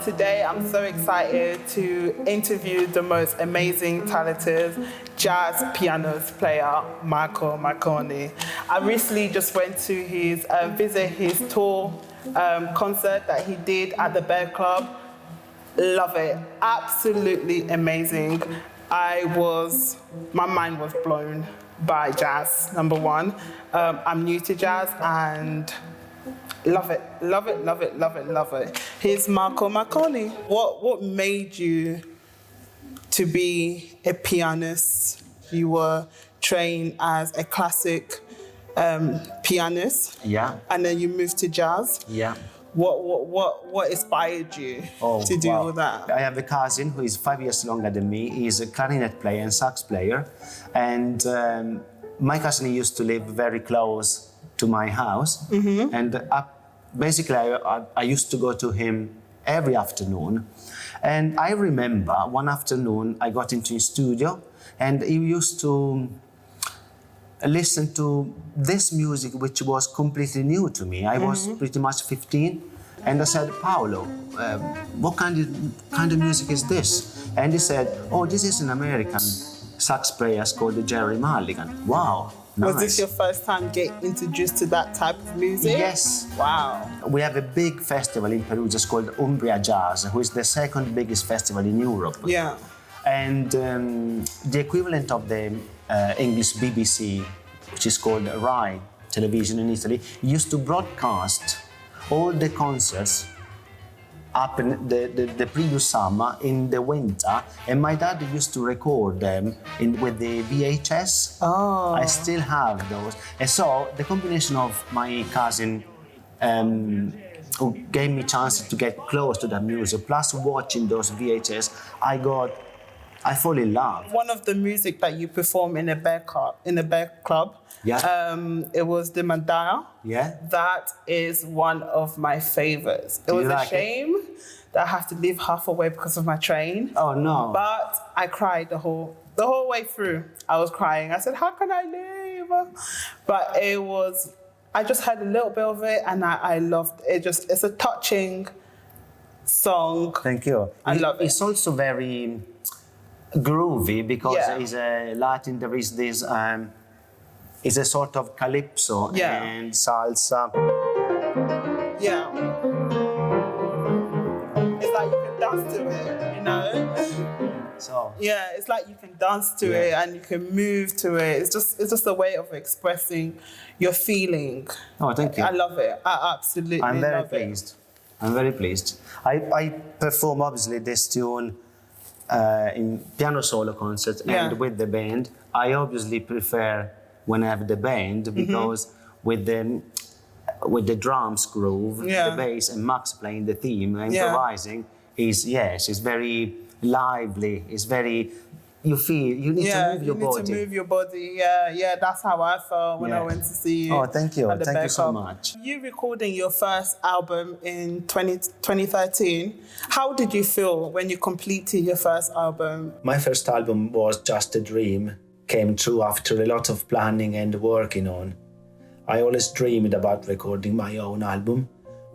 today I'm so excited to interview the most amazing, talented jazz pianos player, Marconi. I recently just went to visit his tour concert that he did at the Bear Club. Love it, absolutely amazing. My mind was blown by jazz, number one. I'm new to jazz and love it, love it, love it, love it, love it. Here's Marconi. What made you to be a pianist? You were trained as a classic pianist. Yeah. And then you moved to jazz. Yeah. What inspired you to do all that? I have a cousin who is 5 years younger than me. He's a clarinet player and sax player. And my cousin used to live very close to my house. Mm-hmm. And basically, I used to go to him every afternoon. And I remember one afternoon I got into his studio and he used to listen to this music, which was completely new to me. I was pretty much 15, and I said, Paolo, what kind of music is this? And he said, oh, this is an American sax player called Jerry Mulligan. Wow, nice. Was this your first time getting introduced to that type of music? Yes. Wow. We have a big festival in Perugia called MarconiJazz, which is the second biggest festival in Europe. Yeah. And the equivalent of the English BBC, which is called Rai television in Italy, used to broadcast all the concerts up in the previous summer, in the winter, and my dad used to record them with the VHS. Oh. I still have those. And so the combination of my cousin who gave me chance to get close to that music, plus watching those VHS, I fall in love. One of the music that you perform in a bear club, yeah. It was the Mandara. Yeah. That is one of my favorites. It was a shame that I have to leave halfway because of my train. Oh no. But I cried the whole way through. I was crying. I said, how can I leave? But I just had a little bit of it and I loved it. It's a touching song. Thank you. I love it. It's also very groovy because it's a Latin. There is this. It's a sort of calypso and salsa. Yeah. It's like you can dance to it, you know. So. Yeah, it's like you can dance to it and you can move to it. It's just a way of expressing your feeling. Oh, thank you. I love it. I absolutely love it. I'm very pleased. I'm very pleased. I perform obviously this tune in piano solo concerts and with the band. I obviously prefer when I have the band because with the drums groove, the bass and Max playing the theme, improvising it's very lively. It's very you need to move your body. You need to move your body. Yeah, that's how I felt when I went to see you. Oh, thank you. Thank you so Club. much. You recording your first album in 2013. How did you feel when you completed your first album? My first album was just a dream. Came true after a lot of planning and working on. I always dreamed about recording my own album,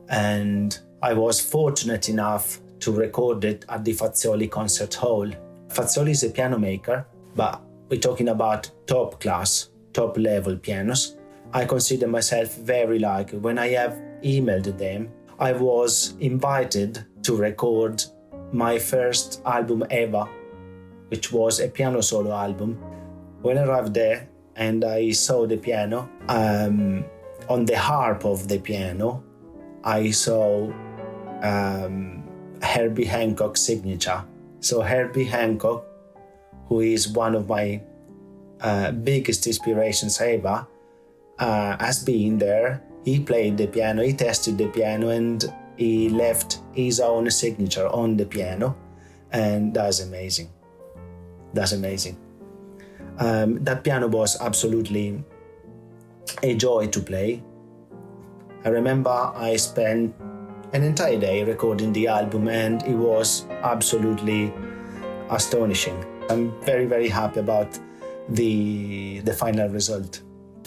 and I was fortunate enough to record it at the Fazioli Concert Hall. Fazioli is a piano maker, but we're talking about top class, top level pianos. I consider myself very lucky. When I have emailed them, I was invited to record my first album ever, which was a piano solo album. When I arrived there and I saw the piano, on the harp of the piano, I saw Herbie Hancock's signature. So Herbie Hancock, who is one of my biggest inspirations ever, has been there. He played the piano, he tested the piano, and he left his own signature on the piano. And that's amazing. That's amazing. That piano was absolutely a joy to play. I remember I spent an entire day recording the album and it was absolutely astonishing. I'm very, very happy about the final result.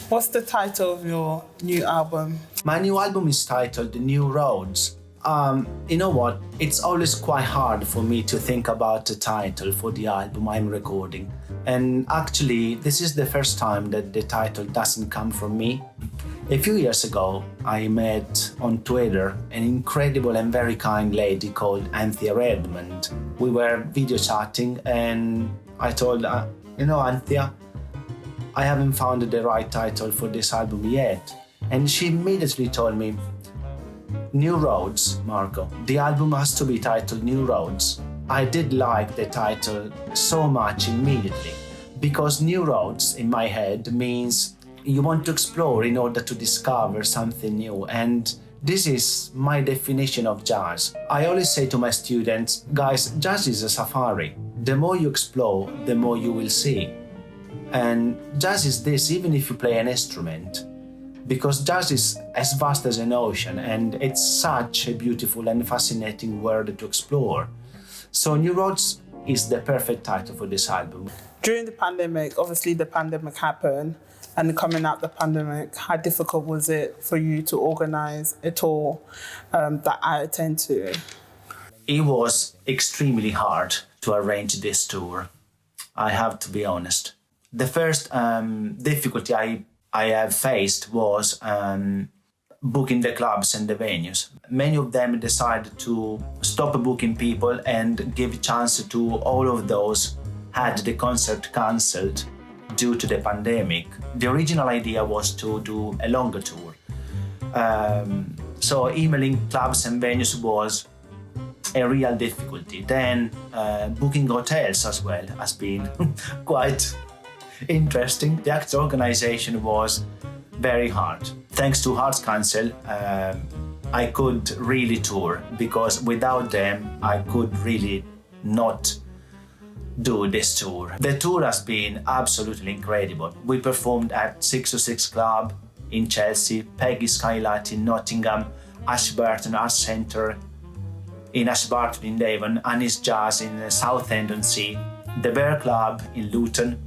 What's the title of your new album? My new album is titled New Roads. You know what? It's always quite hard for me to think about the title for the album I'm recording. And actually, this is the first time that the title doesn't come from me. A few years ago, I met on Twitter an incredible and very kind lady called Anthea Redmond. We were video chatting and I told her, Anthea, I haven't found the right title for this album yet. And she immediately told me, New Roads, Marco. The album has to be titled New Roads. I did like the title so much immediately because New Roads in my head means you want to explore in order to discover something new, and this is my definition of jazz. I always say to my students, guys, jazz is a safari. The more you explore, the more you will see. And jazz is this even if you play an instrument, because jazz is as vast as an ocean and it's such a beautiful and fascinating world to explore. So New Roads is the perfect title for this album. During the pandemic, obviously the pandemic happened, and coming out the pandemic, how difficult was it for you to organize a tour that I attend to? It was extremely hard to arrange this tour, I have to be honest. The first difficulty I have faced was booking the clubs and the venues. Many of them decided to stop booking people and give a chance to all of those had the concert cancelled due to the pandemic. The original idea was to do a longer tour. So emailing clubs and venues was a real difficulty. Then booking hotels as well has been quite interesting. The actual organization was very hard. Thanks to Arts Council, I could really tour because without them, I could really not do this tour. The tour has been absolutely incredible. We performed at 606 Club in Chelsea, Peggy's Skylight in Nottingham, Ashburton Arts Centre in Ashburton in Devon, Annie's Jazz in Southend-on-Sea, the Bear Club in Luton,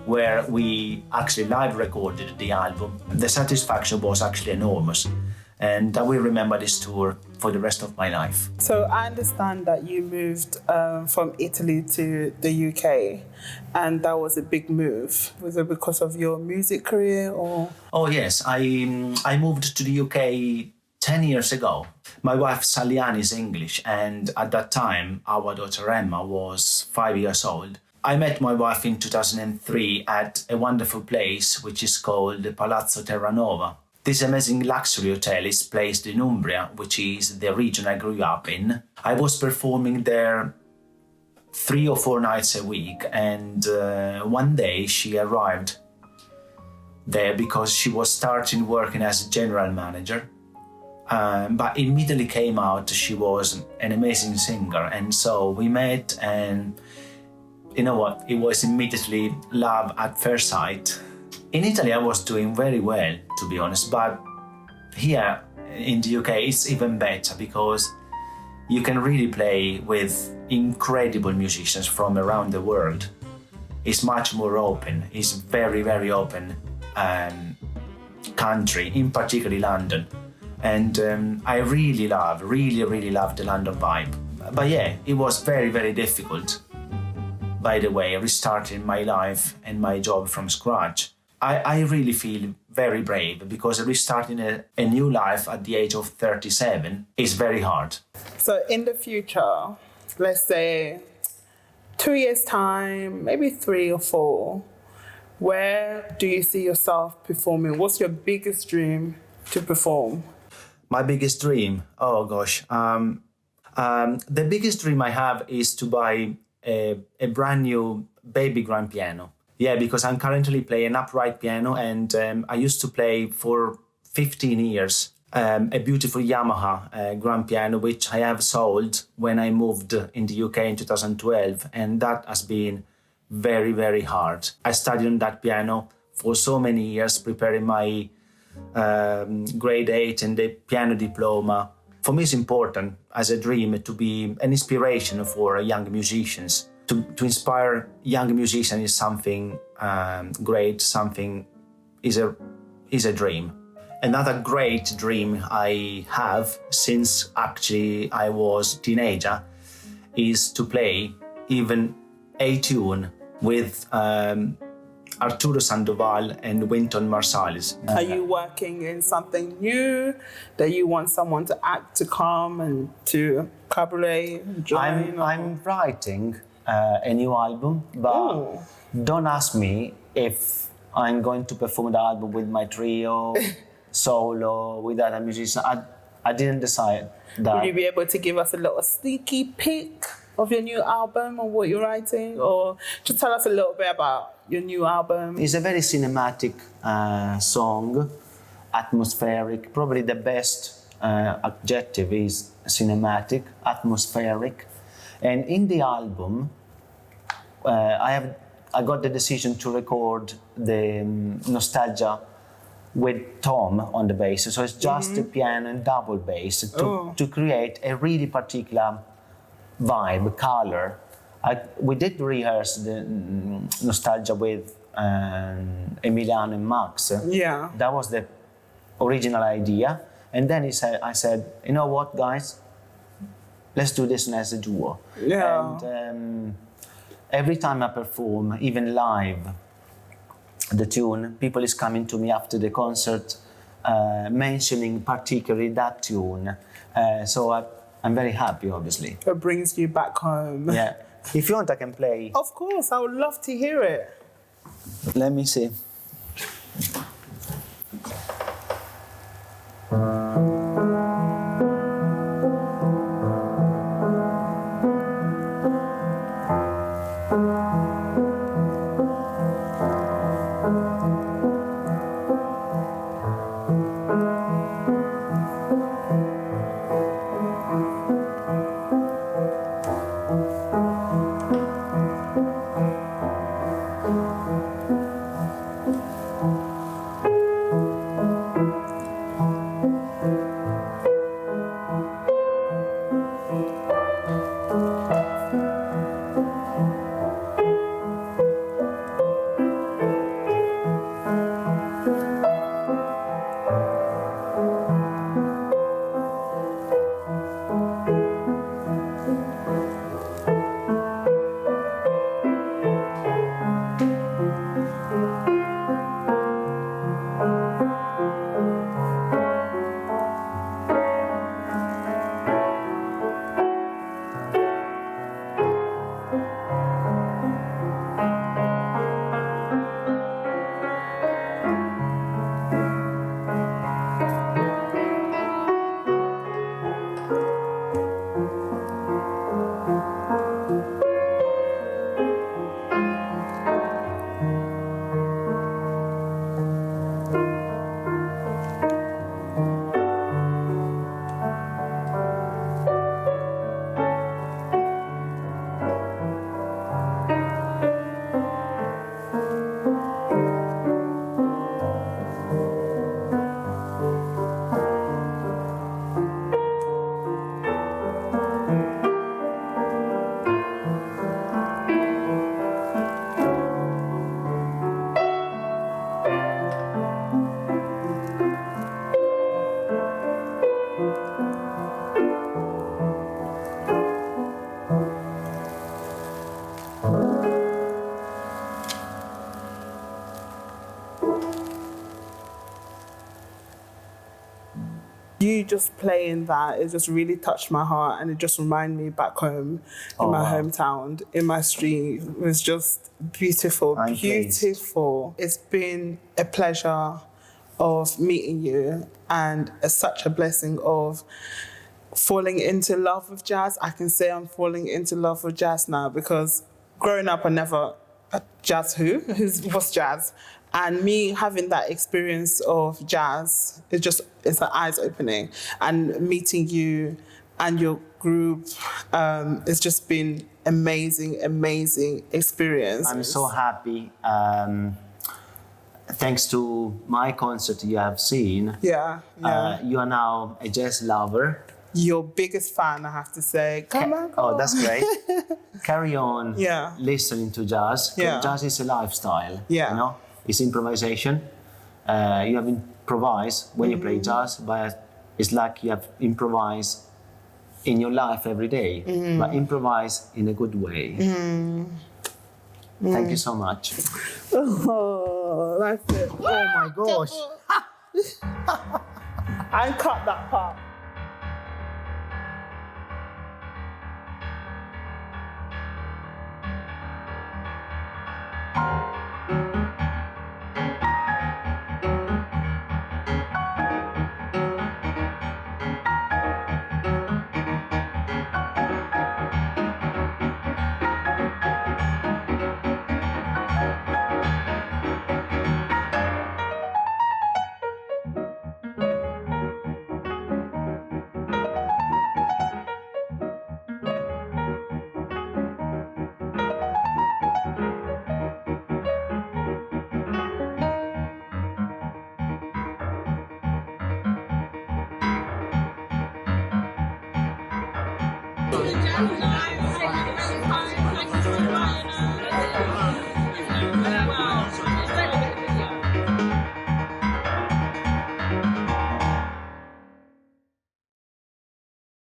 where we actually live recorded the album. The satisfaction was actually enormous, and I will remember this tour for the rest of my life. So I understand that you moved from Italy to the UK, and that was a big move. Was it because of your music career or? Oh yes, I moved to the UK 10 years ago. My wife Saliani is English, and at that time our daughter Emma was 5 years old. I met my wife in 2003 at a wonderful place which is called Palazzo Terranova. This amazing luxury hotel is placed in Umbria, which is the region I grew up in. I was performing there 3 or 4 nights a week, and one day she arrived there because she was starting working as a general manager. But immediately came out she was an amazing singer, and so we met, and you know what, it was immediately love at first sight. In Italy I was doing very well, to be honest, but here in the UK it's even better because you can really play with incredible musicians from around the world. It's much more open, it's very, very open country, in particular London. And I really love the London vibe. But yeah, it was very, very difficult, by the way, restarting my life and my job from scratch. I really feel very brave because restarting a new life at the age of 37 is very hard. So in the future, let's say 2 years' time, maybe 3 or 4, where do you see yourself performing? What's your biggest dream to perform? My biggest dream? Oh gosh. The biggest dream I have is to buy a brand new baby grand piano. Yeah, because I'm currently playing an upright piano, and I used to play for 15 years a beautiful Yamaha grand piano, which I have sold when I moved in the UK in 2012, and that has been very, very hard. I studied on that piano for so many years, preparing my grade 8 and the piano diploma. For me, it's important as a dream to be an inspiration for young musicians. To inspire young musicians is something great, something is a dream. Another great dream I have since actually I was teenager is to play even a tune with Arturo Sandoval and Wynton Marsalis. Are you working in something new that you want someone to come and to collaborate and join? I'm writing a new album, but don't ask me if I'm going to perform the album with my trio, solo, with other musicians. I didn't decide that. Will you be able to give us a little sneaky peek of your new album and what you're writing? Or just tell us a little bit about your new album. It's a very cinematic song, atmospheric. Probably the best adjective is cinematic, atmospheric. And in the album, I got the decision to record the Nostalgia with Tom on the bass. So it's just a piano and double bass to create a really particular vibe, color. We did rehearse the Nostalgia with Emiliano and Max. Yeah. That was the original idea. And then I said, you know what, guys? Let's do this as a duo. Yeah. And every time I perform, even live, the tune, people is coming to me after the concert, mentioning particularly that tune. So I'm very happy, obviously. It brings you back home. Yeah. If you want, I can play. Of course, I would love to hear it. Let me see. You just playing that, it just really touched my heart, and it just reminded me back home in my hometown, in my street. It was just beautiful, beautiful. It's been a pleasure of meeting you, and such a blessing of falling into love with jazz. I can say I'm falling into love with jazz now, because growing up I never jazz what's jazz? And me having that experience of jazz, it's an eyes opening. And meeting you and your group, it's just been amazing, amazing experience. I'm so happy. Thanks to my concert you have seen, you are now a jazz lover. Your biggest fan, I have to say. Come on. Oh, that's great. Carry on listening to jazz. Yeah. Jazz is a lifestyle. Yeah. You know? It's improvisation. You have been improvise when you play jazz, but it's like you have improvise in your life every day, but improvise in a good way. Thank you so much. Oh, that's it. Oh my gosh. I cut that part.